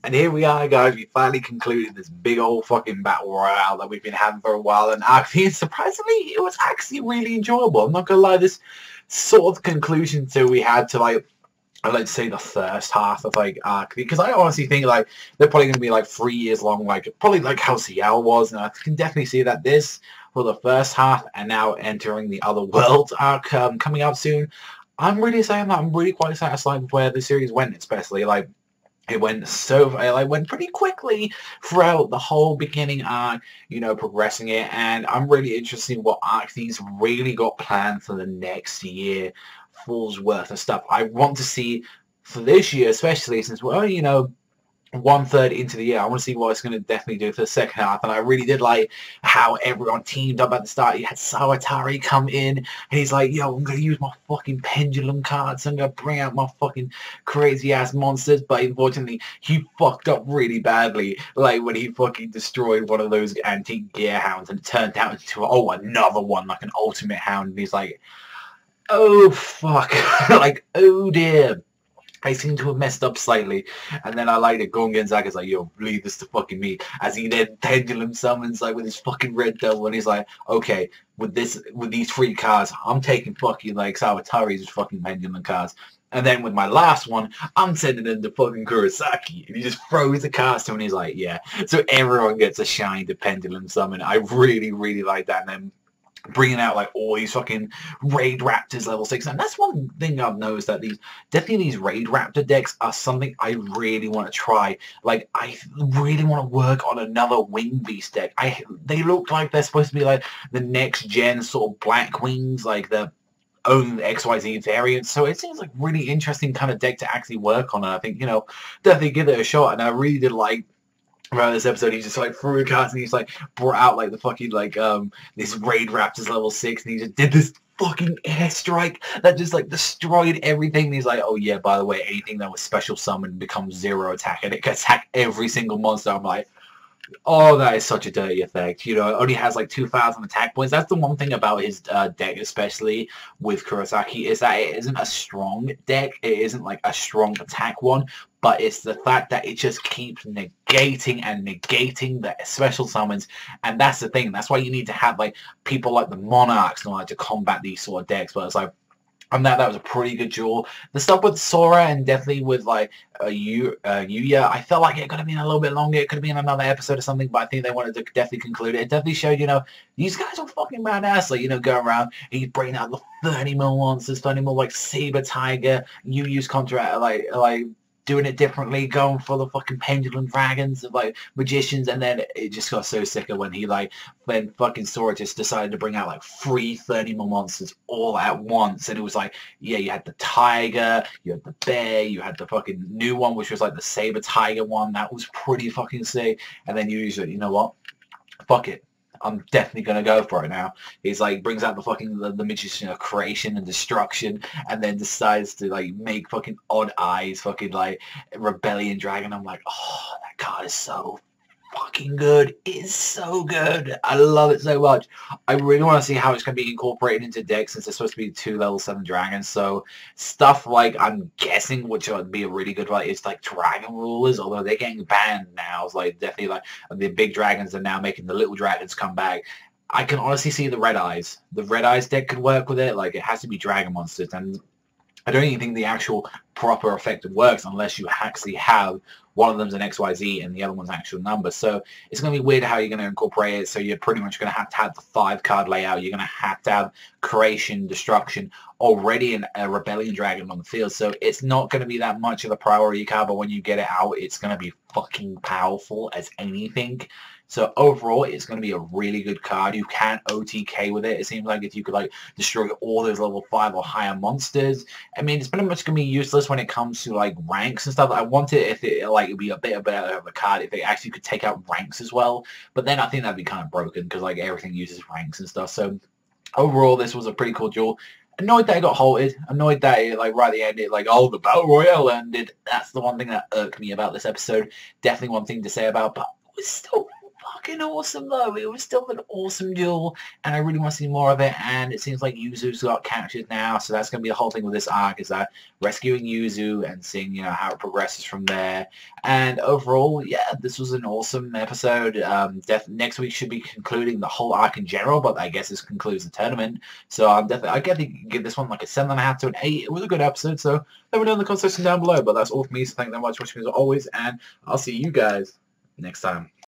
And here we are, guys. We finally concluded this big old fucking battle royale that we've been having for a while. And actually, surprisingly, it was actually really enjoyable. I'm not gonna lie, this sort of conclusion to we had to like, I'd like to say the first half of like arc, because I honestly think like they're probably going to be like 3 years long, like probably like how CL was, and I can definitely see that this for the first half and now entering the other world arc coming out soon. I'm really saying that I'm really quite satisfied with where the series went, especially like it went went pretty quickly throughout the whole beginning arc, you know, progressing it, and I'm really interested in what arc these really got planned for the next year, full's worth of stuff. I want to see for this year, especially since we're, you know, 1/3 into the year. I want to see what it's going to definitely do for the second half, and I really did like how everyone teamed up at the start. You had Sawatari come in, and he's like, yo, I'm going to use my fucking pendulum cards, I'm going to bring out my fucking crazy-ass monsters, but unfortunately, he fucked up really badly, like when he fucking destroyed one of those antique gear hounds, and it turned out into, oh, another one, like an ultimate hound, and he's like, oh, fuck, like, oh, dear. I seem to have messed up slightly, and then I like that Gongenzaki's like, yo, leave this to fucking me, as he then pendulum summons like with his fucking red devil, and he's like, okay, with these 3 cards, I'm taking fucking like Sawatari's fucking pendulum cards, and then with my last one, I'm sending in the fucking Kurosaki, and he just throws the cards to him, and he's like, yeah, so everyone gets a shine to pendulum summon. I really, really like that, and then bringing out like all these fucking Raid Raptors level 6, and that's one thing I've noticed, that these Raid Raptor decks are something I really want to try. Like, I really want to work on another Wing Beast deck. They look like they're supposed to be like the next gen sort of Black Wings, like the own XYZ variants, so it seems like really interesting kind of deck to actually work on, and I think, you know, definitely give it a shot. And I really did like around this episode, he just like threw cards, and he's like brought out like the fucking like this Raid Raptors level 6, and he just did this fucking airstrike that just like destroyed everything. And he's like, oh yeah, by the way, anything that was special summoned becomes 0 attack, and it can attack every single monster. I'm like, oh, that is such a dirty effect. You know, it only has like 2,000 attack points. That's the one thing about his deck, especially with Kurosaki, is that it isn't a strong deck. It isn't like a strong attack one, but it's the fact that it just keeps negating and negating the special summons, and that's the thing. That's why you need to have like people like the Monarchs in order to combat these sort of decks. But it's like, and that was a pretty good duel. The stuff with Sora and definitely with like Yuya, I felt like it could have been a little bit longer. It could have been another episode or something, but I think they wanted to definitely conclude it. It definitely showed, you know, these guys are fucking badass. Like, you know, going around and he's bringing out the 30 mil monsters, 30 mil like Saber Tiger, Yuyu's contra like doing it differently, going for the fucking pendulum dragons of like magicians, and then it just got so sicker when when fucking Sora just decided to bring out like 30 more monsters all at once, and it was like, yeah, you had the tiger, you had the bear, you had the fucking new one, which was like the Saber Tiger one, that was pretty fucking sick, and then you usually, you know what, fuck it, I'm definitely gonna go for it now. He's like brings out the fucking the magician of creation and destruction, and then decides to like make fucking odd eyes, fucking like rebellion dragon. I'm like, oh, that card is so fucking good. It's so good. I love it so much. I really want to see how it's going to be incorporated into decks, since it's supposed to be 2 level 7 dragons. So stuff like, I'm guessing, which would be a really good one, is like dragon rulers, although they're getting banned now. It's like definitely like the big dragons are now making the little dragons come back. I can honestly see the Red Eyes. The Red Eyes deck could work with it. Like, it has to be dragon monsters, and I don't even think the actual proper effect works unless you actually have one of them's an XYZ and the other one's an actual number. So it's going to be weird how you're going to incorporate it. So you're pretty much going to have the 5-card layout. You're going to have creation, destruction, already in a rebellion dragon on the field. So it's not going to be that much of a priority card, but when you get it out, it's going to be fucking powerful as anything. So overall, it's going to be a really good card. You can OTK with it. It seems like if you could like destroy all those level 5 or higher monsters, I mean, it's pretty much going to be useless when it comes to like ranks and stuff. I want it if it like it'd be a bit better of a card if it actually could take out ranks as well. But then I think that'd be kind of broken, because like everything uses ranks and stuff. So overall, this was a pretty cool duel. Annoyed that it got halted. Annoyed that it, like, right at the end, it, like, oh, the Battle Royale ended. That's the one thing that irked me about this episode. Definitely one thing to say about, but it was still fucking awesome though. It was still an awesome duel, and I really want to see more of it. And it seems like Yuzu's got captured now, so that's going to be the whole thing with this arc, is that rescuing Yuzu and seeing, you know, how it progresses from there. And overall, yeah, this was an awesome episode. Next week should be concluding the whole arc in general, but I guess this concludes the tournament. So I definitely give this one like a 7.5 to an 8. It was a good episode, so let me know in the comment section down below. But that's all for me, so thank you very much for watching as always, and I'll see you guys next time.